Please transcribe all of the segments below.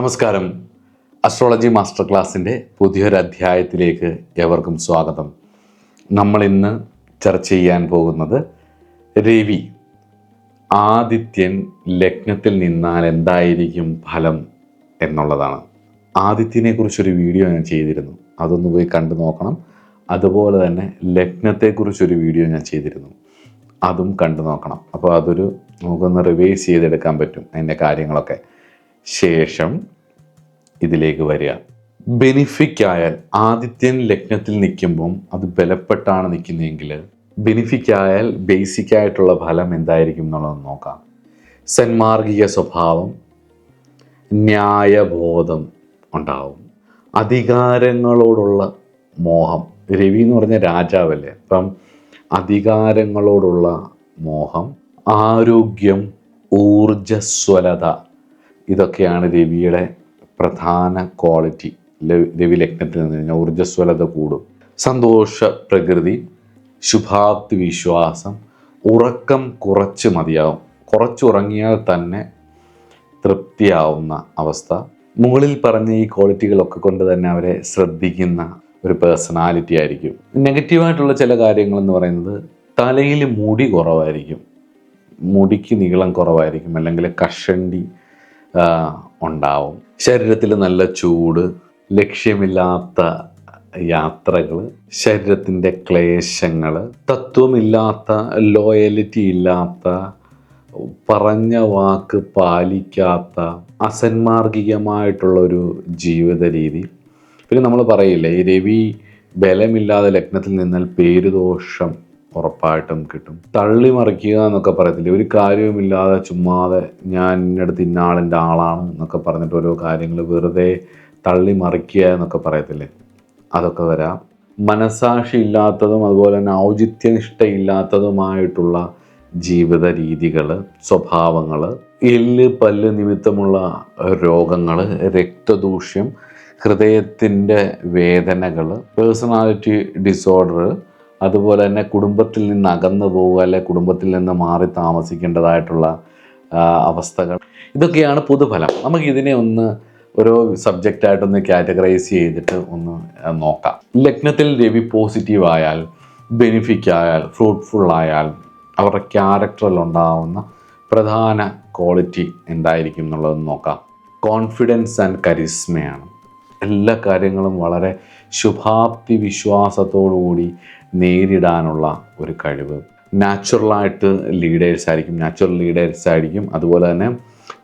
നമസ്കാരം. Astrology master ക്ലാസ്സിൻ്റെ പുതിയൊരു അധ്യായത്തിലേക്ക് ഏവർക്കും സ്വാഗതം. നമ്മൾ ഇന്ന് ചർച്ച ചെയ്യാൻ പോകുന്നത് രവി ആദിത്യൻ ലഗ്നത്തിൽ നിന്നാൽ എന്തായിരിക്കും ഫലം എന്നുള്ളതാണ്. ആദിത്യനെ കുറിച്ചൊരു വീഡിയോ ഞാൻ ചെയ്തിരുന്നു, അതൊന്ന് പോയി കണ്ടു നോക്കണം. അതുപോലെ തന്നെ ലഗ്നത്തെക്കുറിച്ചൊരു വീഡിയോ ഞാൻ ചെയ്തിരുന്നു, അതും കണ്ടു നോക്കണം. അപ്പോൾ നമുക്കൊന്ന് റിവൈസ് ചെയ്തെടുക്കാൻ പറ്റും അതിൻ്റെ കാര്യങ്ങളൊക്കെ. ശേഷം ഇതിലേക്ക് വരിക. ബെനിഫിക്കായാൽ ആദിത്യൻ ലഗ്നത്തിൽ നിൽക്കുമ്പം അത് ബലപ്പെട്ടാണ് നിൽക്കുന്നതെങ്കിൽ ബെനിഫിക്കായാൽ ബേസിക്കായിട്ടുള്ള ഫലം എന്തായിരിക്കും എന്നുള്ളത് നോക്കാം. സന്മാർഗിക സ്വഭാവം, ന്യായബോധം ഉണ്ടാവും, അധികാരങ്ങളോടുള്ള മോഹം. രവി എന്ന് പറഞ്ഞ രാജാവല്ലേ, അപ്പം അധികാരങ്ങളോടുള്ള മോഹം, ആരോഗ്യം, ഊർജ്ജസ്വലത, ഇതൊക്കെയാണ് രവിയുടെ പ്രധാന ക്വാളിറ്റി. രവി ലഗ്നത്തിൽ നിന്ന് കഴിഞ്ഞാൽ ഊർജ്ജസ്വലത കൂടും. സന്തോഷ പ്രകൃതി, ശുഭാപ്തി വിശ്വാസം, ഉറക്കം കുറച്ച് മതിയാവും, കുറച്ചുറങ്ങിയാൽ തന്നെ തൃപ്തിയാവുന്ന അവസ്ഥ. മുകളിൽ പറഞ്ഞ ഈ ക്വാളിറ്റികളൊക്കെ കൊണ്ട് തന്നെ അവരെ ശ്രദ്ധിക്കുന്ന ഒരു പേഴ്സണാലിറ്റി ആയിരിക്കും. നെഗറ്റീവായിട്ടുള്ള ചില കാര്യങ്ങളെന്ന് പറയുന്നത് തലയിൽ മുടി കുറവായിരിക്കും, മുടിക്ക് നീളം കുറവായിരിക്കും, അല്ലെങ്കിൽ കഷണ്ടി ഉണ്ടാവും. ശരീരത്തിൽ നല്ല ചൂട്, ലക്ഷ്യമില്ലാത്ത യാത്രകൾ, ശരീരത്തിൻ്റെ ക്ലേശങ്ങൾ, തത്വമില്ലാത്ത, ലോയലിറ്റി ഇല്ലാത്ത, പറഞ്ഞ വാക്ക് പാലിക്കാത്ത, അസന്മാർഗികമായിട്ടുള്ളൊരു ജീവിത രീതി. പിന്നെ നമ്മൾ പറയില്ലേ, ഈ രവി ബലമില്ലാതെ ലഗ്നത്തിൽ നിന്നാൽ പേരുദോഷം ഉറപ്പായിട്ടും കിട്ടും. തള്ളിമറിക്കുക എന്നൊക്കെ പറയത്തില്ലേ, ഒരു കാര്യവുമില്ലാതെ ചുമ്മാതെ ഞാൻ ഇന്നടുത്ത് ഇന്നാളിൻ്റെ ആളാണ് എന്നൊക്കെ പറഞ്ഞിട്ട് ഓരോ കാര്യങ്ങൾ വെറുതെ തള്ളിമറിക്കുക എന്നൊക്കെ പറയത്തില്ലേ, അതൊക്കെ വരാം. മനസാക്ഷി ഇല്ലാത്തതും അതുപോലെ തന്നെ ഔചിത്യനിഷ്ഠയില്ലാത്തതുമായിട്ടുള്ള ജീവിത രീതികൾ, സ്വഭാവങ്ങൾ, എല്ല് പല്ല് നിമിത്തമുള്ള രോഗങ്ങൾ, രക്തദൂഷ്യം, ഹൃദയത്തിൻ്റെ വേദനകൾ, പേഴ്സണാലിറ്റി ഡിസോർഡർ, അതുപോലെ തന്നെ കുടുംബത്തിൽ നിന്ന് അകന്നു പോവുക, അല്ലെ കുടുംബത്തിൽ നിന്ന് മാറി താമസിക്കേണ്ടതായിട്ടുള്ള അവസ്ഥകൾ. ഇതൊക്കെയാണ് പൊതുഫലം. നമുക്കിതിനെ ഒന്ന് ഓരോ സബ്ജക്റ്റായിട്ടൊന്ന് കാറ്റഗറൈസ് ചെയ്തിട്ട് ഒന്ന് നോക്കാം. ലഗ്നത്തിൽ രവി പോസിറ്റീവ് ആയാൽ, ബെനിഫിക്കായാൽ, ഫ്രൂട്ട്ഫുൾ ആയാൽ അവരുടെ ക്യാരക്ടറിൽ ഉണ്ടാവുന്ന പ്രധാന ക്വാളിറ്റി എന്തായിരിക്കും എന്നുള്ളത് നോക്കാം. കോൺഫിഡൻസ് ആൻഡ് കരിസ്മയാണ്. എല്ലാ കാര്യങ്ങളും വളരെ ശുഭാപ്തി വിശ്വാസത്തോടുകൂടി നേരിടാനുള്ള ഒരു കഴിവ്. നാച്ചുറൽ ലീഡേഴ്സ് ആയിരിക്കും. അതുപോലെ തന്നെ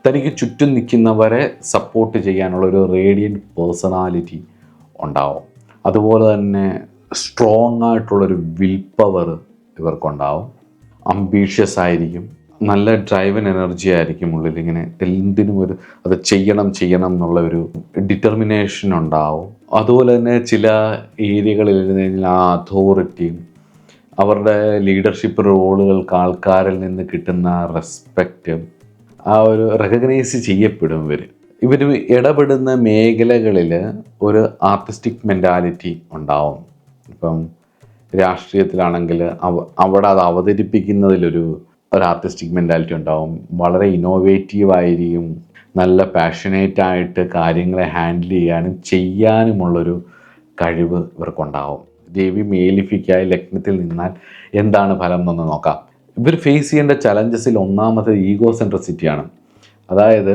തനിക്ക് ചുറ്റും നിൽക്കുന്നവരെ സപ്പോർട്ട് ചെയ്യാനുള്ള ഒരു റേഡിയൻറ്റ് പേഴ്സണാലിറ്റി ഉണ്ടാവും. അതുപോലെ തന്നെ സ്ട്രോങ് ആയിട്ടുള്ളൊരു വിൽ പവർ ഇവർക്കുണ്ടാവും. അംബീഷ്യസ് ആയിരിക്കും, നല്ല ഡ്രൈവൻ എനർജി ആയിരിക്കും ഉള്ളിൽ. ഇങ്ങനെ എന്തിനും അത് ചെയ്യണം എന്നുള്ള ഒരു ഡിറ്റർമിനേഷൻ ഉണ്ടാവും. അതുപോലെ തന്നെ ചില ഏരിയകളിൽ ഇരുന്ന് ആ അതോറിറ്റിയും അവരുടെ ലീഡർഷിപ്പ് റോളുകൾക്ക് ആൾക്കാരിൽ നിന്ന് കിട്ടുന്ന റെസ്പെക്റ്റും ആ ഒരു റെക്കഗ്നൈസ് ചെയ്യപ്പെടും. ഇവർ ഇടപെടുന്ന മേഖലകളിൽ ഒരു ആർട്ടിസ്റ്റിക് മെൻറ്റാലിറ്റി ഉണ്ടാവും. ഇപ്പം രാഷ്ട്രീയത്തിലാണെങ്കിൽ അവിടെ അത് അവതരിപ്പിക്കുന്നതിലൊരു ആർട്ടിസ്റ്റിക് മെൻറ്റാലിറ്റി ഉണ്ടാവും. വളരെ ഇന്നോവേറ്റീവ് ആയിരിക്കും, നല്ല പാഷനേറ്റായിട്ട് കാര്യങ്ങളെ ഹാൻഡിൽ ചെയ്യാനുമുള്ളൊരു കഴിവ് ഇവർക്കുണ്ടാവും. രവി മേലിഫിക്കായി ലഗ്നത്തിൽ നിന്നാൽ എന്താണ് ഫലം എന്നൊന്ന് നോക്കാം. ഇവർ ഫേസ് ചെയ്യേണ്ട ചലഞ്ചസിൽ ഒന്നാമത് ഈഗോ സെൻട്രിസിറ്റിയാണ്. അതായത്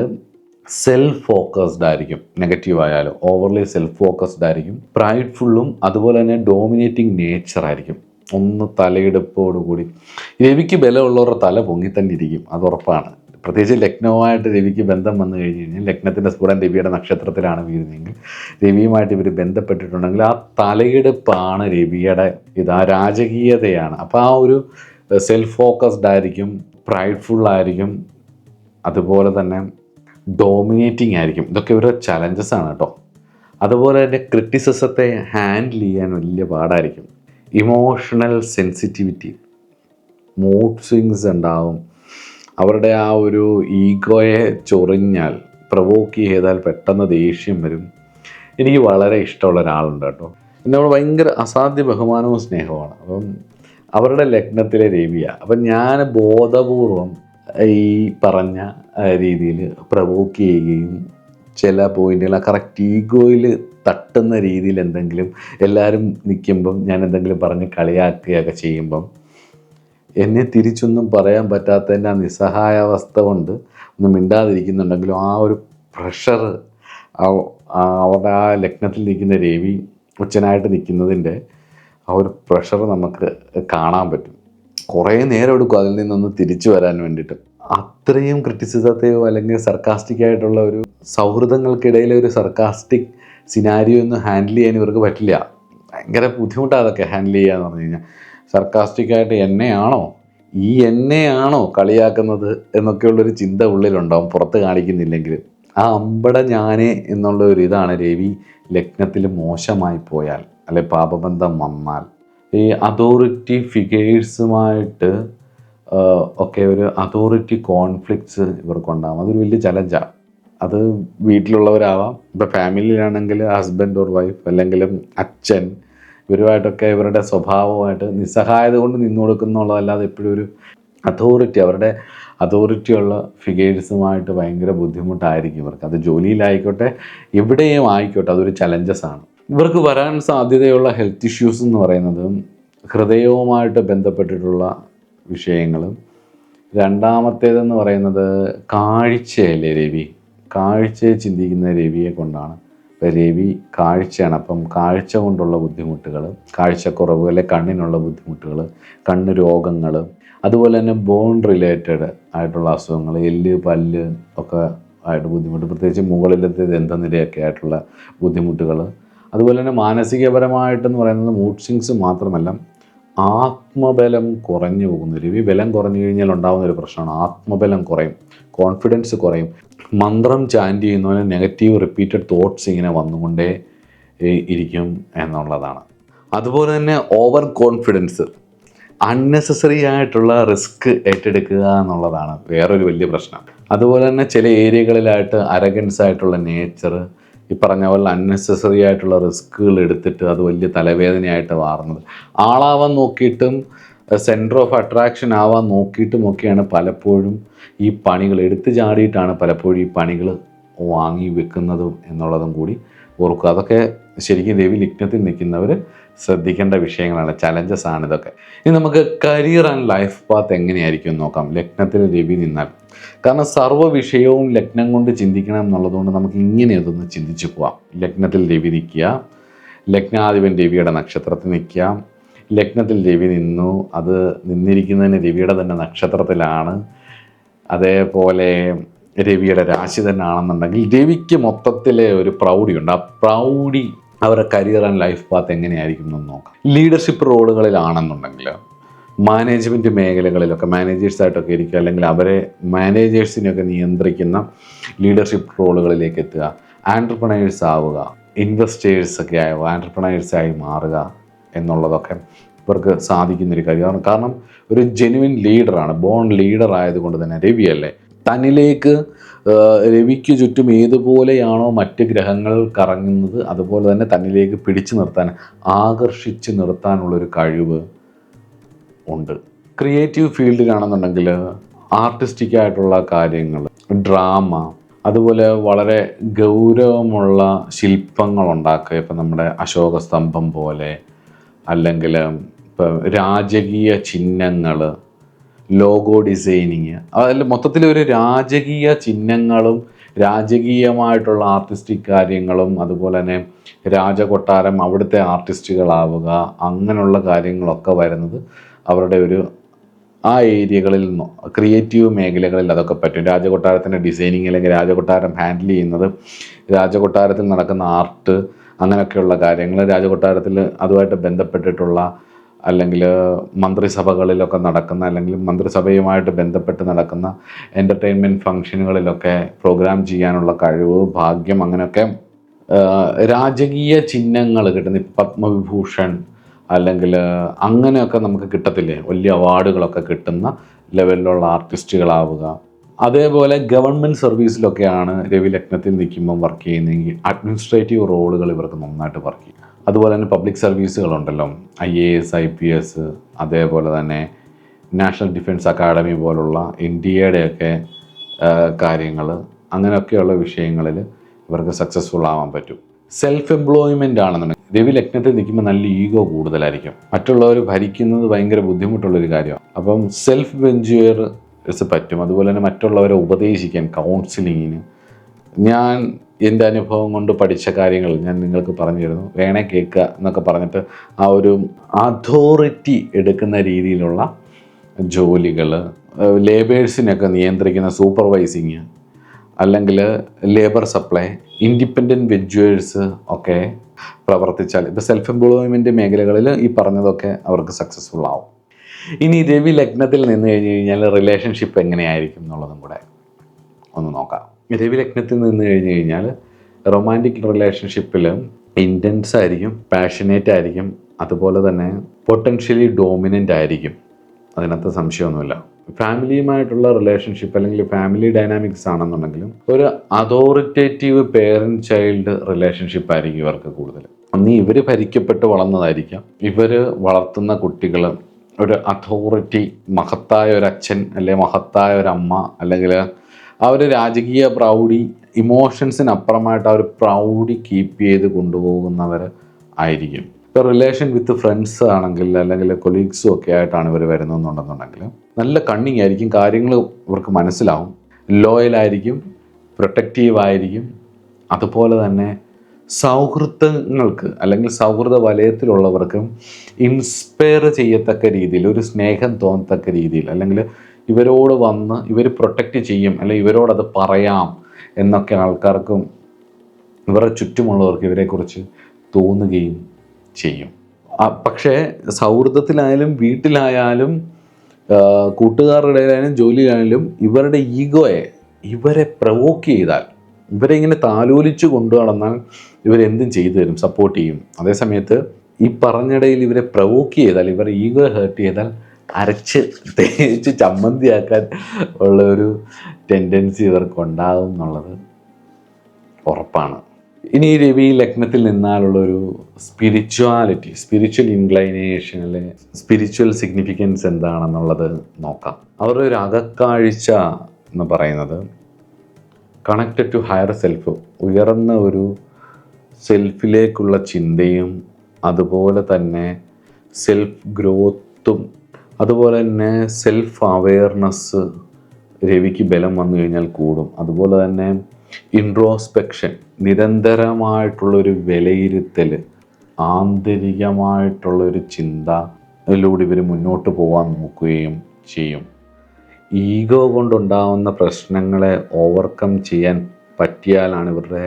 സെൽഫ് ഫോക്കസ്ഡ് ആയിരിക്കും. നെഗറ്റീവ് ആയാലും ഓവർലി സെൽഫ് ഫോക്കസ്ഡ് ആയിരിക്കും. പ്രൈഡ്ഫുള്ളും അതുപോലെ തന്നെ ഡോമിനേറ്റിംഗ് നേച്ചറായിരിക്കും. ഒന്ന് തലയെടുപ്പോടുകൂടി. രവിക്ക് ബലമുള്ളവരുടെ തല പൊങ്ങി തന്നെ ഇരിക്കും, അത് ഉറപ്പാണ്. പ്രത്യേകിച്ച് ലഗ്നവുമായിട്ട് രവിക്ക് ബന്ധം വന്നു കഴിഞ്ഞ് കഴിഞ്ഞാൽ, ലഗ്നത്തിൻ്റെ സ്ഫുടൻ രവിയുടെ നക്ഷത്രത്തിലാണ് വീഴുന്നതെങ്കിൽ, രവിയുമായിട്ട് ഇവർ ബന്ധപ്പെട്ടിട്ടുണ്ടെങ്കിൽ ആ തലയെടുപ്പാണ് രവിയുടെ രാജകീയതയാണ്. അപ്പോൾ ആ ഒരു സെൽഫ് ഫോക്കസ്ഡ് ആയിരിക്കും, പ്രൈഡ്ഫുള്ളായിരിക്കും, അതുപോലെ തന്നെ ഡോമിനേറ്റിംഗ് ആയിരിക്കും. ഇതൊക്കെ ഇവരുടെ ചലഞ്ചസ് ആണ് കേട്ടോ. അതുപോലെ തന്നെ ക്രിറ്റിസിസത്തെ ഹാൻഡിൽ ചെയ്യാൻ വലിയ പാടായിരിക്കും. ഇമോഷണൽ സെൻസിറ്റിവിറ്റി, മൂഡ് സ്വിങ്സ് ഉണ്ടാവും. അവരുടെ ആ ഒരു ഈഗോയെ ചൊറിഞ്ഞാൽ, പ്രൊവോക്ക് ചെയ്താൽ പെട്ടെന്ന് ദേഷ്യം വരും. എനിക്ക് വളരെ ഇഷ്ടമുള്ള ഒരാളുണ്ട് കേട്ടോ, എന്നോട് ഭയങ്കര അസാധ്യ ബഹുമാനവും സ്നേഹമാണ്. അപ്പം അവരുടെ ലഗ്നത്തിലെ രവിയാണ്. അപ്പം ഞാൻ ബോധപൂർവം ഈ പറഞ്ഞ രീതിയിൽ പ്രൊവോക്ക് ചെയ്യുകയും ചില പോയിന്റുകൾ കറക്റ്റ് ഈഗോയിൽ തട്ടുന്ന രീതിയിൽ എന്തെങ്കിലും എല്ലാവരും നിൽക്കുമ്പം ഞാൻ എന്തെങ്കിലും പറഞ്ഞ് കളിയാക്കുകയൊക്കെ ചെയ്യുമ്പം എന്നെ തിരിച്ചൊന്നും പറയാൻ പറ്റാത്തതിൻ്റെ ആ നിസ്സഹായാവസ്ഥ കൊണ്ട് ഒന്നും മിണ്ടാതിരിക്കുന്നുണ്ടെങ്കിലും ആ ഒരു പ്രഷർ അവരുടെ ആ ലഗ്നത്തിൽ നിൽക്കുന്ന രവി ഉച്ചനായിട്ട് നിൽക്കുന്നതിൻ്റെ ആ ഒരു പ്രഷർ നമുക്ക് കാണാൻ പറ്റും. കുറേ നേരം എടുക്കും അതിൽ നിന്നൊന്ന് തിരിച്ചു വരാൻ വേണ്ടിയിട്ട്. അത്രയും ക്രിറ്റിസിസത്തെയോ അല്ലെങ്കിൽ സർക്കാസ്റ്റിക് ആയിട്ടുള്ള ഒരു സൗഹൃദങ്ങൾക്കിടയിലെ ഒരു സർക്കാസ്റ്റിക് സിനാരിയോ ഒന്നും ഹാൻഡിൽ ചെയ്യാൻ ഇവർക്ക് പറ്റില്ല. ഭയങ്കര ബുദ്ധിമുട്ടാണ് അതൊക്കെ ഹാൻഡിൽ ചെയ്യുക എന്ന് പറഞ്ഞു കഴിഞ്ഞാൽ. സർക്കാസ്റ്റിക്കായിട്ട് എന്നെയാണോ കളിയാക്കുന്നത് എന്നൊക്കെയുള്ളൊരു ചിന്ത ഉള്ളിലുണ്ടാവും, പുറത്ത് കാണിക്കുന്നില്ലെങ്കിൽ. ആ അമ്പട ഞാനേ എന്നുള്ള ഒരു ഇതാണ് രവി ലഗ്നത്തിൽ മോശമായി പോയാൽ അല്ലെ പാപബന്ധം വന്നാൽ ഈ അതോറിറ്റി ഫിഗേഴ്സുമായിട്ട് ഒക്കെ ഒരു അതോറിറ്റി കോൺഫ്ലിക്ട്സ് ഇവർക്കുണ്ടാകും. അതൊരു വലിയ ചലഞ്ചാണ്. അത് വീട്ടിലുള്ളവരാവാം, ഇപ്പോൾ ഫാമിലിയിലാണെങ്കിൽ ഹസ്ബൻഡ് ഓർ വൈഫ് അല്ലെങ്കിലും അച്ഛൻ, ഇവരുമായിട്ടൊക്കെ ഇവരുടെ സ്വഭാവമായിട്ട് നിസ്സഹായത കൊണ്ട് നിന്നു കൊടുക്കുന്നുള്ളതല്ലാതെ എപ്പോഴും ഒരു അവരുടെ അതോറിറ്റിയുള്ള ഫിഗേഴ്സുമായിട്ട് ഭയങ്കര ബുദ്ധിമുട്ടായിരിക്കും ഇവർക്ക്. അത് ജോലിയിലായിക്കോട്ടെ എവിടെയും ആയിക്കോട്ടെ, അതൊരു ചലഞ്ചസ് ആണ്. ഇവർക്ക് വരാൻ സാധ്യതയുള്ള ഹെൽത്ത് ഇഷ്യൂസ് എന്ന് പറയുന്നത് ഹൃദയവുമായിട്ട് ബന്ധപ്പെട്ടിട്ടുള്ള വിഷയങ്ങളും, രണ്ടാമത്തേതെന്ന് പറയുന്നത് കാഴ്ചയല്ലേ കാഴ്ചയെ ചിന്തിക്കുന്ന രവിയെ കൊണ്ടാണ്. ഇപ്പോൾ രവി കാഴ്ചയാണ്, അപ്പം കാഴ്ച കൊണ്ടുള്ള ബുദ്ധിമുട്ടുകൾ, കാഴ്ചക്കുറവ് അല്ലെ കണ്ണിനുള്ള ബുദ്ധിമുട്ടുകൾ, കണ്ണ് രോഗങ്ങൾ, അതുപോലെ തന്നെ ബോൺ റിലേറ്റഡ് ആയിട്ടുള്ള അസുഖങ്ങൾ, എല്ല് പല്ല് ഒക്കെ ആയിട്ട് ബുദ്ധിമുട്ട്, പ്രത്യേകിച്ച് മുകളിലത്തെ ദന്തനിരയൊക്കെ ആയിട്ടുള്ള ബുദ്ധിമുട്ടുകൾ, അതുപോലെ തന്നെ മാനസികപരമായിട്ടെന്ന് പറയുന്നത് മൂഡ് സ്വിങ്സ് മാത്രമല്ല ആത്മബലം കുറഞ്ഞു പോകുന്നു. രവി ബലം കുറഞ്ഞു കഴിഞ്ഞാൽ ഉണ്ടാകുന്ന ഒരു പ്രശ്നമാണ് ആത്മബലം കുറയും, കോൺഫിഡൻസ് കുറയും. മന്ത്രം ചാൻറ്റ് ചെയ്യുന്ന പോലെ നെഗറ്റീവ് റിപ്പീറ്റഡ് തോട്ട്സ് ഇങ്ങനെ വന്നുകൊണ്ടേ ഇരിക്കും എന്നുള്ളതാണ്. അതുപോലെ തന്നെ ഓവർ കോൺഫിഡൻസ്, അൺനെസസറി ആയിട്ടുള്ള റിസ്ക് ഏറ്റെടുക്കുക എന്നുള്ളതാണ് വേറൊരു വലിയ പ്രശ്നം. അതുപോലെ തന്നെ ചില ഏരിയകളിലായിട്ട് അരഗൻസ് ആയിട്ടുള്ള നേച്ചർ, ഈ പറഞ്ഞ പോലെ അൺനെസസറി ആയിട്ടുള്ള റിസ്കുകൾ എടുത്തിട്ട് അത് വലിയ തലവേദനയായിട്ട് മാറുന്നത്. ആളാവാൻ നോക്കിയിട്ടും സെൻറ്റർ ഓഫ് അട്രാക്ഷൻ ആവാൻ നോക്കിയിട്ടുമൊക്കെയാണ് പലപ്പോഴും ഈ പണികൾ എടുത്തു ചാടിയിട്ടാണ് പലപ്പോഴും ഈ പണികൾ വാങ്ങി വെക്കുന്നതും എന്നുള്ളതും കൂടി ഓർക്കുക. അതൊക്കെ ശരിക്കും രവി ലഗ്നത്തിൽ നിൽക്കുന്നവർ ശ്രദ്ധിക്കേണ്ട വിഷയങ്ങളാണ്, ചലഞ്ചസ് ആണ് ഇതൊക്കെ. ഇനി നമുക്ക് കരിയർ ആൻഡ് ലൈഫ് പാത്ത് എങ്ങനെയായിരിക്കും എന്ന് നോക്കാം ലഗ്നത്തിൽ രവി നിന്നാൽ. കാരണം സർവ്വ വിഷയവും ലഗ്നം കൊണ്ട് ചിന്തിക്കണം എന്നുള്ളതുകൊണ്ട് നമുക്ക് ഇങ്ങനെ ഇതൊന്ന് ചിന്തിച്ചു പോവാം. ലഗ്നത്തിൽ രവി നിൽക്കുക, ലഗ്നാധിപൻ രവിയുടെ നക്ഷത്രത്തിൽ നിൽക്കുക, ലഗ്നത്തിൽ രവി നിന്നു, അത് നിന്നിരിക്കുന്നതിന് രവിയുടെ തന്നെ നക്ഷത്രത്തിലാണ്, അതേപോലെ രവിയുടെ രാശി തന്നെ ആണെന്നുണ്ടെങ്കിൽ രവിക്ക് മൊത്തത്തിലെ ഒരു പ്രൗഢിയുണ്ട്. ആ പ്രൗഢി അവരുടെ കരിയർ ആൻഡ് ലൈഫ് പാത്ത് എങ്ങനെയായിരിക്കും എന്ന് നോക്കാം. ലീഡർഷിപ്പ് റോളുകളിലാണെന്നുണ്ടെങ്കിൽ മാനേജ്മെൻറ്റ് മേഖലകളിലൊക്കെ മാനേജേഴ്സായിട്ടൊക്കെ ഇരിക്കുക, അല്ലെങ്കിൽ അവരെ മാനേജേഴ്സിനെയൊക്കെ നിയന്ത്രിക്കുന്ന ലീഡർഷിപ്പ് റോളുകളിലേക്ക് എത്തുക, ആൻട്രപ്രണേഴ്സ് ആവുക, ഇൻവെസ്റ്റേഴ്സൊക്കെ ആവുക, ആൻട്രപ്രണേഴ്സായി മാറുക എന്നുള്ളതൊക്കെ ഇവർക്ക് സാധിക്കുന്നൊരു കാര്യമാണ്. കാരണം ഒരു ജെനുവിൻ ലീഡറാണ്, ബോൺ ലീഡർ ആയതുകൊണ്ട് തന്നെ രവിയല്ലേ തന്നിലേക്ക് രവിക്ക് ചുറ്റും ഏതുപോലെയാണോ മറ്റ് ഗ്രഹങ്ങൾ കറങ്ങുന്നത് അതുപോലെ തന്നെ തന്നിലേക്ക് പിടിച്ചു നിർത്താൻ, ആകർഷിച്ച് നിർത്താനുള്ളൊരു കഴിവ് ഉണ്ട്. ക്രിയേറ്റീവ് ഫീൽഡിലാണെന്നുണ്ടെങ്കിൽ ആർട്ടിസ്റ്റിക് ആയിട്ടുള്ള കാര്യങ്ങൾ, ഡ്രാമ, അതുപോലെ വളരെ ഗൗരവമുള്ള ശില്പങ്ങൾ ഉണ്ടാക്കുക. ഇപ്പം നമ്മുടെ അശോക സ്തംഭം പോലെ, അല്ലെങ്കിൽ ഇപ്പം രാജകീയ ചിഹ്നങ്ങൾ, ലോഗോ ഡിസൈനിങ്, അതിൽ മൊത്തത്തിൽ ഒരു രാജകീയ ചിഹ്നങ്ങളും രാജകീയമായിട്ടുള്ള ആർട്ടിസ്റ്റിക് കാര്യങ്ങളും, അതുപോലെ തന്നെ രാജകൊട്ടാരം അവിടുത്തെ ആർട്ടിസ്റ്റുകളാവുക, അങ്ങനെയുള്ള കാര്യങ്ങളൊക്കെ വരുന്നത് അവരുടെ ഒരു ആ ഏരിയകളിൽ നിന്നോ ക്രിയേറ്റീവ് മേഖലകളിൽ അതൊക്കെ പറ്റും. രാജകൊട്ടാരത്തിൻ്റെ ഡിസൈനിങ് അല്ലെങ്കിൽ രാജകൊട്ടാരം ഹാൻഡിൽ ചെയ്യുന്നത്, രാജകൊട്ടാരത്തിൽ നടക്കുന്ന ആർട്ട്, അങ്ങനെയൊക്കെയുള്ള കാര്യങ്ങൾ, രാജകൊട്ടാരത്തിൽ അതുമായിട്ട് ബന്ധപ്പെട്ടിട്ടുള്ള അല്ലെങ്കിൽ മന്ത്രിസഭകളിലൊക്കെ നടക്കുന്ന അല്ലെങ്കിൽ മന്ത്രിസഭയുമായിട്ട് ബന്ധപ്പെട്ട് നടക്കുന്ന എൻ്റർടൈൻമെൻറ്റ് ഫങ്ഷനുകളിലൊക്കെ പ്രോഗ്രാം ചെയ്യാനുള്ള കഴിവ്, ഭാഗ്യം, അങ്ങനെയൊക്കെ രാജകീയ ചിഹ്നങ്ങൾ കിട്ടുന്ന പത്മവിഭൂഷൺ അല്ലെങ്കിൽ അങ്ങനെയൊക്കെ നമുക്ക് കിട്ടത്തില്ലേ, വലിയ അവാർഡുകളൊക്കെ കിട്ടുന്ന ലെവലിലുള്ള ആർട്ടിസ്റ്റുകളാവുക. അതേപോലെ ഗവൺമെൻറ് സർവീസിലൊക്കെയാണ് രവി ലഗ്നത്തിൽ നിൽക്കുമ്പം വർക്ക് ചെയ്യുന്നതെങ്കിൽ അഡ്മിനിസ്ട്രേറ്റീവ് റോളുകൾ ഇവർക്ക് നന്നായിട്ട് വർക്ക് ചെയ്യും. അതുപോലെ തന്നെ പബ്ലിക് സർവീസുകളുണ്ടല്ലോ, IAS IPS, അതേപോലെ തന്നെ നാഷണൽ ഡിഫൻസ് അക്കാഡമി പോലുള്ള ഇന്ത്യയുടെയൊക്കെ കാര്യങ്ങൾ, അങ്ങനെയൊക്കെയുള്ള വിഷയങ്ങളിൽ ഇവർക്ക് സക്സസ്ഫുൾ ആവാൻ പറ്റും. സെൽഫ് എംപ്ലോയ്മെൻ്റ് ആണെന്നുണ്ടെങ്കിൽ രവി ലഗ്നത്തിൽ നിൽക്കുമ്പോൾ നല്ല ഈഗോ കൂടുതലായിരിക്കും. മറ്റുള്ളവർ ഭരിക്കുന്നത് ഭയങ്കര ബുദ്ധിമുട്ടുള്ളൊരു കാര്യമാണ്. അപ്പം സെൽഫ് വെഞ്ചേഴ്സ് പറ്റും. അതുപോലെ തന്നെ മറ്റുള്ളവരെ ഉപദേശിക്കാൻ, കൗൺസിലിങ്ങിന്. ഞാൻ എൻ്റെ അനുഭവം കൊണ്ട് പഠിച്ച കാര്യങ്ങൾ ഞാൻ നിങ്ങൾക്ക് പറഞ്ഞു തരുന്നു, വേണേ കേൾക്കുക എന്നൊക്കെ പറഞ്ഞിട്ട് ആ ഒരു അതോറിറ്റി എടുക്കുന്ന രീതിയിലുള്ള ജോലികൾ, ലേബേഴ്സിനൊക്കെ നിയന്ത്രിക്കുന്ന സൂപ്പർവൈസിങ്, അല്ലെങ്കിൽ ലേബർ സപ്ലൈ, ഇൻഡിപെൻഡൻറ്റ് വെഞ്ചേഴ്സ് ഒക്കെ പ്രവർത്തിച്ചാൽ ഇപ്പോൾ സെൽഫ് എംപ്ലോയ്മെൻറ്റ് മേഖലകളിൽ ഈ പറഞ്ഞതൊക്കെ അവർക്ക് സക്സസ്ഫുൾ ആവും. ഇനി രവി ലഗ്നത്തിൽ നിന്ന് കഴിഞ്ഞ് കഴിഞ്ഞാൽ റിലേഷൻഷിപ്പ് എങ്ങനെയായിരിക്കും എന്നുള്ളതും കൂടെ ഒന്ന് നോക്കാം. രവി ലഗ്നത്തിൽ നിന്ന് കഴിഞ്ഞ് കഴിഞ്ഞാൽ റൊമാൻറ്റിക് റിലേഷൻഷിപ്പിൽ ഇൻറ്റൻസ് ആയിരിക്കും, പാഷനേറ്റ് ആയിരിക്കും, അതുപോലെ തന്നെ പൊട്ടൻഷ്യലി ഡോമിനൻ്റ് ആയിരിക്കും. അതിനകത്ത് സംശയമൊന്നുമില്ല. ഫാമിലിയുമായിട്ടുള്ള റിലേഷൻഷിപ്പ് അല്ലെങ്കിൽ ഫാമിലി ഡൈനാമിക്സ് ആണെന്നുണ്ടെങ്കിലും ഒരു അതോറിറ്റേറ്റീവ് പേരൻറ്റ് ചൈൽഡ് റിലേഷൻഷിപ്പ് ആയിരിക്കും ഇവർക്ക് കൂടുതൽ. അന്ന് ഇവർ ഭരിക്കപ്പെട്ട് വളർന്നതായിരിക്കാം. ഇവർ വളർത്തുന്ന കുട്ടികൾ ഒരു അതോറിറ്റി, മഹത്തായ ഒരു അച്ഛൻ അല്ലെങ്കിൽ മഹത്തായ ഒരു അമ്മ, അല്ലെങ്കിൽ ആ ഒരു രാജകീയ പ്രൗഢി, ഇമോഷൻസിനപ്പുറമായിട്ട് ആ ഒരു പ്രൗഢി കീപ്പ് ചെയ്ത് കൊണ്ടുപോകുന്നവർ ആയിരിക്കും. ഇപ്പോൾ റിലേഷൻ വിത്ത് ഫ്രണ്ട്സ് ആണെങ്കിൽ അല്ലെങ്കിൽ കൊളീഗ്സും ഒക്കെ ആയിട്ടാണ് ഇവർ വരുന്നതെന്നുണ്ടെന്നുണ്ടെങ്കിൽ നല്ല കണ്ണിങ് ആയിരിക്കും, കാര്യങ്ങൾ ഇവർക്ക് മനസ്സിലാവും, ലോയലായിരിക്കും, പ്രൊട്ടക്റ്റീവ് ആയിരിക്കും. അതുപോലെ തന്നെ സൗഹൃദങ്ങൾക്ക് അല്ലെങ്കിൽ സൗഹൃദ വലയത്തിലുള്ളവർക്ക് ഇൻസ്പയർ ചെയ്യത്തക്ക രീതിയിൽ, ഒരു സ്നേഹം തോന്നത്തക്ക രീതിയിൽ, അല്ലെങ്കിൽ ഇവരോട് വന്ന് ഇവർ പ്രൊട്ടക്റ്റ് ചെയ്യും അല്ലെങ്കിൽ ഇവരോടത് പറയാം എന്നൊക്കെ ആൾക്കാർക്കും ഇവരുടെ ചുറ്റുമുള്ളവർക്ക് ഇവരെക്കുറിച്ച് തോന്നുകയും ചെയ്യും. പക്ഷേ സൗഹൃദത്തിലായാലും വീട്ടിലായാലും കൂട്ടുകാരുടെ ഇടയിലായാലും ജോലിയിലായാലും ഇവരുടെ ഈഗോയെ ഇവരെ പ്രവോക്ക് ചെയ്താൽ, ഇവരെ ഇങ്ങനെ താലോലിച്ച് കൊണ്ടു നടന്നാൽ ഇവരെന്തും ചെയ്തു തരും, സപ്പോർട്ട് ചെയ്യും. അതേസമയത്ത് ഈ പറഞ്ഞിടയിൽ ഇവരെ പ്രവോക്ക് ചെയ്താൽ, ഇവരെ ഈഗോ ഹേർട്ട് ചെയ്താൽ അരച്ച് തേച്ച് ചമ്മന്തിയാക്കാൻ ഉള്ള ഒരു ടെൻഡൻസി ഇവർക്കുണ്ടാകും എന്നുള്ളത് ഉറപ്പാണ്. ഇനി രവി ലഗ്നത്തിൽ നിന്നാലുള്ളൊരു സ്പിരിച്വാലിറ്റി, സ്പിരിച്വൽ ഇൻക്ലൈനേഷൻ അല്ലെ സ്പിരിച്വൽ സിഗ്നിഫിക്കൻസ് എന്താണെന്നുള്ളത് നോക്കാം. അവരുടെ ഒരു അകക്കാഴ്ച എന്ന് പറയുന്നത് കണക്റ്റഡ് ടു ഹയർ സെൽഫ്, ഉയർന്ന ഒരു സെൽഫിലേക്കുള്ള ചിന്തയും അതുപോലെ തന്നെ സെൽഫ് ഗ്രോത്തും അതുപോലെ തന്നെ സെൽഫ് അവെയർനെസ് രവിക്ക് ബലം വന്നു കഴിഞ്ഞാൽ കൂടും. അതുപോലെ തന്നെ ഇൻട്രോസ്പെക്ഷൻ, നിരന്തരമായിട്ടുള്ളൊരു വിലയിരുത്തൽ, ആന്തരികമായിട്ടുള്ളൊരു ചിന്തയിലൂടെ ഇവർ മുന്നോട്ട് പോകാൻ നോക്കുകയും ചെയ്യും. ഈഗോ കൊണ്ടുണ്ടാകുന്ന പ്രശ്നങ്ങളെ ഓവർകം ചെയ്യാൻ പറ്റിയാലാണ് ഇവരുടെ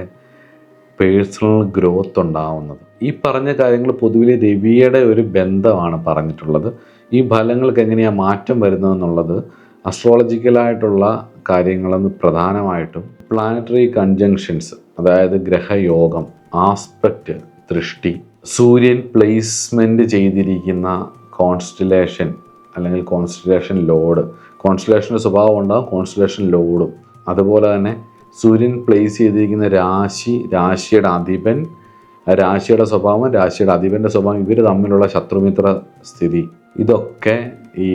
പേഴ്സണൽ ഗ്രോത്ത് ഉണ്ടാവുന്നത്. ഈ പറഞ്ഞ കാര്യങ്ങൾ പൊതുവിലെ രവിയുടെ ഒരു ബന്ധമാണ് പറഞ്ഞിട്ടുള്ളത്. ഈ ഫലങ്ങൾക്ക് എങ്ങനെയാണ് മാറ്റം വരുന്നതെന്നുള്ളത് അസ്ട്രോളജിക്കലായിട്ടുള്ള കാര്യങ്ങളെന്ന് പ്രധാനമായിട്ടും പ്ലാനറ്ററി കൺജങ്ഷൻസ്, അതായത് ഗ്രഹയോഗം, ആസ്പെക്റ്റ്, ദൃഷ്ടി, സൂര്യൻ പ്ലേസ്മെൻറ്റ് ചെയ്തിരിക്കുന്ന കോൺസ്റ്റലേഷൻ അല്ലെങ്കിൽ കോൺസ്റ്റലേഷൻ ലോഡ്, കോൺസ്റ്റലേഷൻ്റെ സ്വഭാവം ഉണ്ടാകും, കോൺസ്റ്റലേഷൻ ലോഡും, അതുപോലെ തന്നെ സൂര്യൻ പ്ലേസ് ചെയ്തിരിക്കുന്ന രാശി, രാശിയുടെ അധിപൻ, രാശിയുടെ സ്വഭാവം, രാശിയുടെ അധിപൻ്റെ സ്വഭാവം, ഇവർ തമ്മിലുള്ള ശത്രുമിത്ര സ്ഥിതി, ഇതൊക്കെ ഈ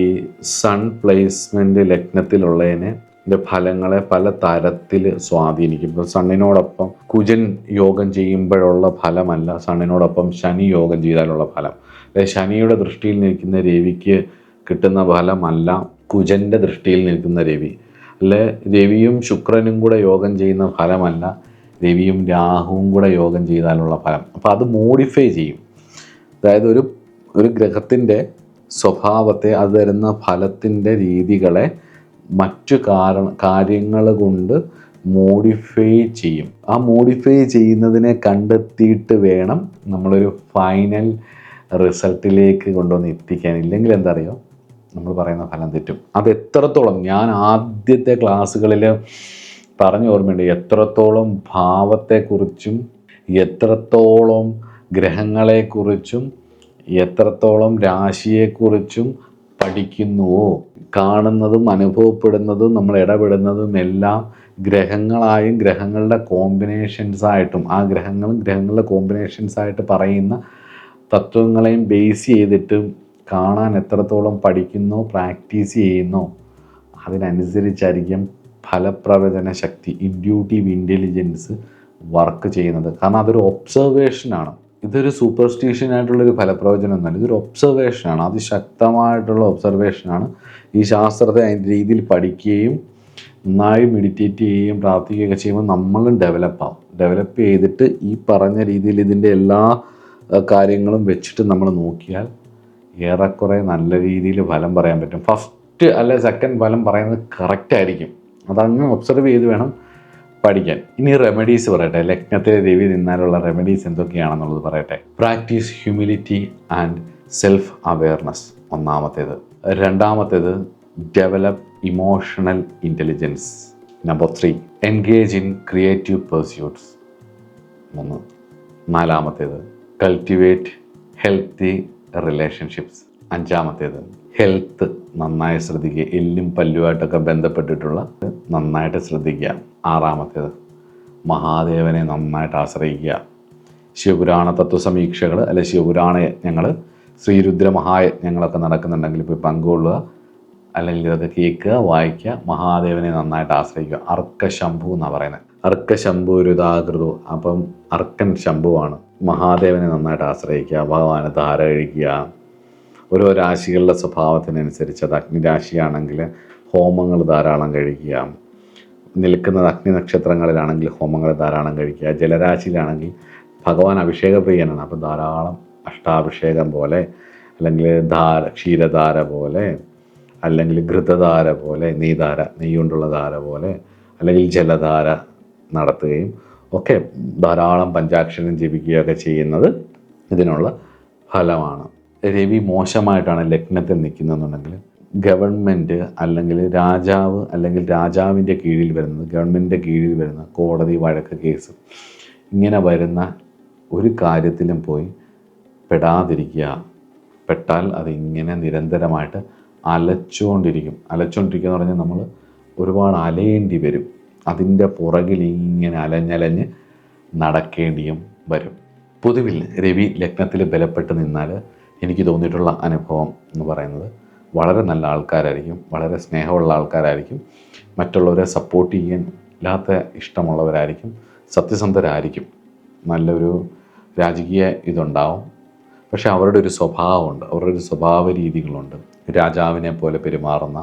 സൺ പ്ലേസ്മെൻറ്റ് ലഗ്നത്തിലുള്ളതിനെ ഫലങ്ങളെ പല തരത്തിൽ സ്വാധീനിക്കും. ഇപ്പോൾ സണ്ണിനോടൊപ്പം കുജൻ യോഗം ചെയ്യുമ്പോഴുള്ള ഫലമല്ല സണ്ണിനോടൊപ്പം ശനി യോഗം ചെയ്താലുള്ള ഫലം, ശനിയുടെ ദൃഷ്ടിയിൽ നിൽക്കുന്ന രവിക്ക് കിട്ടുന്ന ഫലമല്ല കുജൻ്റെ ദൃഷ്ടിയിൽ നിൽക്കുന്ന രവി, അല്ലെ രവിയും ശുക്രനും കൂടെ യോഗം ചെയ്യുന്ന ഫലമല്ല രവിയും രാഹുവും കൂടെ യോഗം ചെയ്താലുള്ള ഫലം. അപ്പോൾ അത് മോഡിഫൈ ചെയ്യും. അതായത് ഒരു ഗ്രഹത്തിൻ്റെ സ്വഭാവത്തെ, അത് തരുന്ന ഫലത്തിൻ്റെ രീതികളെ മറ്റു കാര്യങ്ങൾ കൊണ്ട് മോഡിഫൈ ചെയ്യും. ആ മോഡിഫൈ ചെയ്യുന്നതിനെ കണ്ടെത്തിയിട്ട് വേണം നമ്മളൊരു ഫൈനൽ റിസൾട്ടിലേക്ക് കൊണ്ടുവന്ന് എത്തിക്കാൻ. ഇല്ലെങ്കിൽ എന്താ അറിയോ, നമ്മൾ പറയുന്ന ഫലം തെറ്റും. അത് എത്രത്തോളം, ഞാൻ ആദ്യത്തെ ക്ലാസ്സുകളിൽ പറഞ്ഞ ഓർമ്മയുണ്ട്, എത്രത്തോളം ഭാവത്തെക്കുറിച്ചും എത്രത്തോളം ഗ്രഹങ്ങളെക്കുറിച്ചും എത്രത്തോളം രാശിയെക്കുറിച്ചും പഠിക്കുന്നുവോ, കാണുന്നതും അനുഭവപ്പെടുന്നതും നമ്മൾ ഇടപെടുന്നതും എല്ലാം ഗ്രഹങ്ങളായും ഗ്രഹങ്ങളുടെ കോമ്പിനേഷൻസായിട്ടും ആ ഗ്രഹങ്ങളും ഗ്രഹങ്ങളുടെ കോമ്പിനേഷൻസായിട്ട് പറയുന്ന തത്വങ്ങളെയും ബേസ് ചെയ്തിട്ട് കാണാൻ എത്രത്തോളം പഠിക്കുന്നോ പ്രാക്ടീസ് ചെയ്യുന്നോ അതിനനുസരിച്ചായിരിക്കും ഫലപ്രവചന ശക്തി, ഇൻഡ്യൂട്ടീവ് ഇൻ്റലിജൻസ് വർക്ക് ചെയ്യുന്നത്. കാരണം അതൊരു ഒബ്സർവേഷനാണ്. ഇതൊരു സൂപ്പർസ്റ്റിഷ്യനായിട്ടുള്ളൊരു ഫലപ്രവചനമൊന്നുമല്ല, ഇതൊരു ഒബ്സർവേഷനാണ്, അതിശക്തമായിട്ടുള്ള ഒബ്സർവേഷനാണ്. ഈ ശാസ്ത്രത്തെ അതിൻ്റെ രീതിയിൽ പഠിക്കുകയും നന്നായി മെഡിറ്റേറ്റ് ചെയ്യുകയും പ്രാർത്ഥിക്കുകയൊക്കെ ചെയ്യുമ്പോൾ നമ്മളും ഡെവലപ്പ് ചെയ്തിട്ട് ഈ പറഞ്ഞ രീതിയിൽ ഇതിൻ്റെ എല്ലാ കാര്യങ്ങളും വെച്ചിട്ട് നമ്മൾ നോക്കിയാൽ ഏറെക്കുറെ നല്ല രീതിയിൽ ഫലം പറയാൻ പറ്റും. ഫസ്റ്റ് അല്ലെ സെക്കൻഡ് ഫലം പറയുന്നത് കറക്റ്റായിരിക്കും. അതങ്ങ് ഒബ്സർവ് ചെയ്ത് വേണം പഠിക്കാൻ. ഇനി റെമഡീസ് പറയട്ടെ. ലഗ്നത്തിലെ രവി നിന്നാലുള്ള റെമഡീസ് എന്തൊക്കെയാണെന്നുള്ളത് പറയട്ടെ. Practice humility and self awareness, ഒന്നാമത്തേത്. രണ്ടാമത്തേത് develop emotional intelligence. Number 3 engage in creative pursuits. 3. നാലാമത്തേത് കൾട്ടിവേറ്റ് ഹെൽത്തി റിലേഷൻഷിപ്സ്. അഞ്ചാമത്തേത് ഹെൽത്ത് നന്നായി ശ്രദ്ധിക്കുക, എല്ലും പല്ലുമായിട്ടൊക്കെ ബന്ധപ്പെട്ടിട്ടുള്ള നന്നായിട്ട് ശ്രദ്ധിക്കുക. ആറാമത്തേത് മഹാദേവനെ നന്നായിട്ട് ആശ്രയിക്കുക. ശിവപുരാണ തത്വസമീക്ഷകൾ അല്ലെ ശിവപുരാണ യജ്ഞങ്ങൾ, ശ്രീരുദ്ര മഹായജ്ഞങ്ങളൊക്കെ നടക്കുന്നുണ്ടെങ്കിൽ പോയി പങ്കുകൊള്ളുക, അല്ലെങ്കിൽ ഇതൊക്കെ കേൾക്കുക, വായിക്കുക. മഹാദേവനെ നന്നായിട്ട് ആശ്രയിക്കുക. അർക്കശംഭു എന്നാണ് പറയുന്നത്. അർക്കശംഭു രുതാകൃതു, അപ്പം അർക്കൻ ശംഭുവാണ്. മഹാദേവനെ നന്നായിട്ട് ആശ്രയിക്കുക, ഭഗവാന് ധാര കഴിക്കുക. ഓരോ രാശികളുടെ സ്വഭാവത്തിനനുസരിച്ച്, അത് അഗ്നിരാശിയാണെങ്കിൽ ഹോമങ്ങൾ ധാരാളം കഴിക്കുക, നിൽക്കുന്നത് അഗ്നി നക്ഷത്രങ്ങളിലാണെങ്കിൽ ഹോമങ്ങൾ ധാരാളം കഴിക്കുക, ജലരാശിയിലാണെങ്കിൽ ഭഗവാൻ അഭിഷേകപ്രിയനാണ്, അപ്പോൾ ധാരാളം അഷ്ടാഭിഷേകം പോലെ, അല്ലെങ്കിൽ ക്ഷീരധാര പോലെ, അല്ലെങ്കിൽ ഘൃതധാര പോലെ, നെയ്യ് കൊണ്ടുള്ള ധാര പോലെ, അല്ലെങ്കിൽ ജലധാര നടത്തുകയും ഒക്കെ ധാരാളം പഞ്ചാക്ഷരം ജപിക്കുകയൊക്കെ ചെയ്യുന്നത് ഇതിനുള്ള ഫലമാണ്. രവി മോശമായിട്ടാണ് ലഗ്നത്തിൽ നിൽക്കുന്നതെന്നുണ്ടെങ്കിൽ ഗവൺമെൻറ് അല്ലെങ്കിൽ രാജാവ് അല്ലെങ്കിൽ രാജാവിൻ്റെ കീഴിൽ വരുന്നത്, ഗവൺമെൻറ്റിൻ്റെ കീഴിൽ വരുന്ന കോടതി വഴക്ക് കേസ് ഇങ്ങനെ വരുന്ന ഒരു കാര്യത്തിലും പോയി പെടാതിരിക്കുക. പെട്ടാൽ അതിങ്ങനെ നിരന്തരമായിട്ട് അലച്ചുകൊണ്ടിരിക്കുക എന്ന് പറഞ്ഞാൽ നമ്മൾ ഒരുപാട് അലയേണ്ടി വരും. അതിൻ്റെ പുറകിൽ ഇങ്ങനെ അലഞ്ഞലഞ്ഞ് നടക്കേണ്ടിയും വരും. പൊതുവിൽ രവി ലഗ്നത്തിൽ ബലപ്പെട്ട് നിന്നാൽ എനിക്ക് തോന്നിയിട്ടുള്ള അനുഭവം എന്ന് പറയുന്നത് വളരെ നല്ല ആൾക്കാരായിരിക്കും, വളരെ സ്നേഹമുള്ള ആൾക്കാരായിരിക്കും, മറ്റുള്ളവരെ സപ്പോർട്ട് ചെയ്യാൻ ഇല്ലാത്ത ഇഷ്ടമുള്ളവരായിരിക്കും, സത്യസന്ധരായിരിക്കും, നല്ലൊരു രാജകീയ ഇതുണ്ടാവും. പക്ഷെ അവരുടെ ഒരു സ്വഭാവമുണ്ട്, അവരുടെ ഒരു സ്വഭാവ രീതികളുണ്ട്. രാജാവിനെ പോലെ പെരുമാറുന്ന,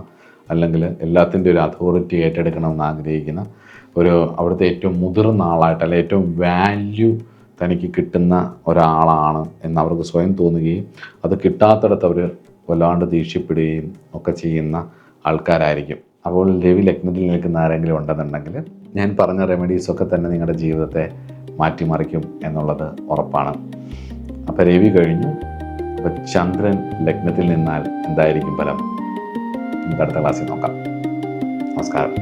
അല്ലെങ്കിൽ എല്ലാത്തിൻ്റെ ഒരു അതോറിറ്റി ഏറ്റെടുക്കണമെന്ന് ആഗ്രഹിക്കുന്ന അവിടുത്തെ ഏറ്റവും മുതിർന്ന ആളായിട്ട്, അല്ലെങ്കിൽ ഏറ്റവും വാല്യൂ തനിക്ക് കിട്ടുന്ന ഒരാളാണ് എന്നവർക്ക് സ്വയം തോന്നുകയും അത് കിട്ടാത്തിടത്ത് അവർ വല്ലാണ്ട് ദേഷ്യപ്പെടുകയും ഒക്കെ ചെയ്യുന്ന ആൾക്കാരായിരിക്കും. അപ്പോൾ രവി ലഗ്നത്തിൽ നിൽക്കുന്ന ആരെങ്കിലും ഉണ്ടെന്നുണ്ടെങ്കിൽ ഞാൻ പറഞ്ഞ റെമഡീസൊക്കെ തന്നെ നിങ്ങളുടെ ജീവിതത്തെ മാറ്റിമറിക്കും എന്നുള്ളത് ഉറപ്പാണ്. അപ്പോൾ രവി കഴിഞ്ഞു. അപ്പോൾ ചന്ദ്രൻ ലഗ്നത്തിൽ നിന്നാൽ എന്തായിരിക്കും ഫലം? നമുക്ക് അടുത്ത ക്ലാസ്സിൽ നോക്കാം. നമസ്കാരം.